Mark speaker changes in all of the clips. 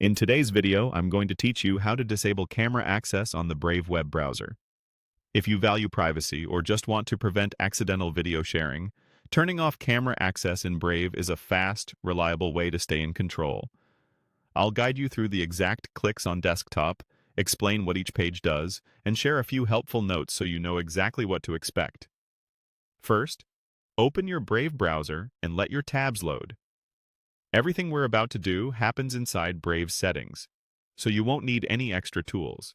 Speaker 1: In today's video, I'm going to teach you how to disable camera access on the Brave web browser. If you value privacy or just want to prevent accidental video sharing, turning off camera access in Brave is a fast, reliable way to stay in control. I'll guide you through the exact clicks on desktop, explain what each page does, and share a few helpful notes so you know exactly what to expect. First, open your Brave browser and let your tabs load. Everything we're about to do happens inside Brave's settings, so you won't need any extra tools.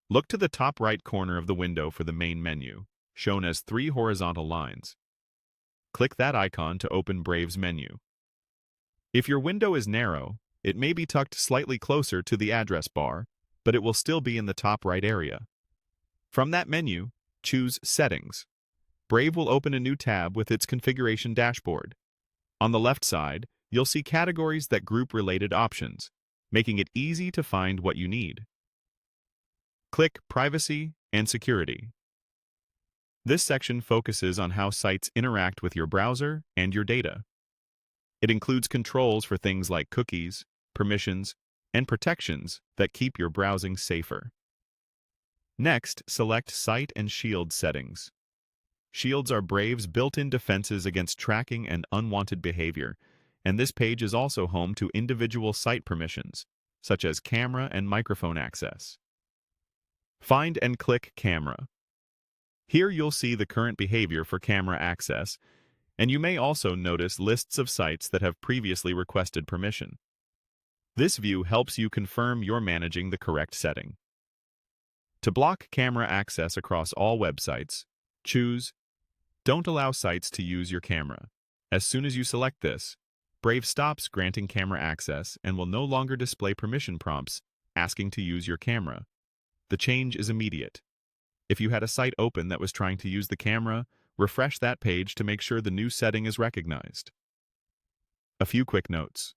Speaker 1: Look to the top right corner of the window for the main menu, shown as 3 horizontal lines. Click that icon to open Brave's menu. If your window is narrow, it may be tucked slightly closer to the address bar, but it will still be in the top right area. From that menu, choose Settings. Brave will open a new tab with its configuration dashboard. On the left side, you'll see categories that group related options, making it easy to find what you need. Click Privacy and Security. This section focuses on how sites interact with your browser and your data. It includes controls for things like cookies, permissions, and protections that keep your browsing safer. Next, select Site and Shield settings. Shields are Brave's built-in defenses against tracking and unwanted behavior, and this page is also home to individual site permissions, such as camera and microphone access. Find and click Camera. Here you'll see the current behavior for camera access, and you may also notice lists of sites that have previously requested permission. This view helps you confirm you're managing the correct setting. To block camera access across all websites, choose Don't allow sites to use your camera. As soon as you select this, Brave stops granting camera access and will no longer display permission prompts asking to use your camera. The change is immediate. If you had a site open that was trying to use the camera, refresh that page to make sure the new setting is recognized. A few quick notes.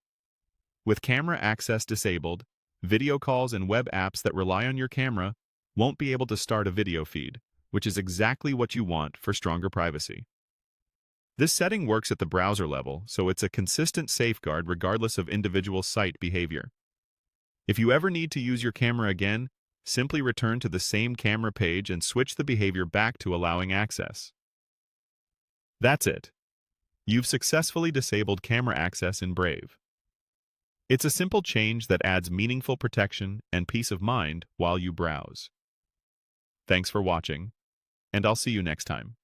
Speaker 1: With camera access disabled, video calls and web apps that rely on your camera won't be able to start a video feed, which is exactly what you want for stronger privacy. This setting works at the browser level, so it's a consistent safeguard regardless of individual site behavior. If you ever need to use your camera again, simply return to the same camera page and switch the behavior back to allowing access. That's it. You've successfully disabled camera access in Brave. It's a simple change that adds meaningful protection and peace of mind while you browse. Thanks for watching, and I'll see you next time.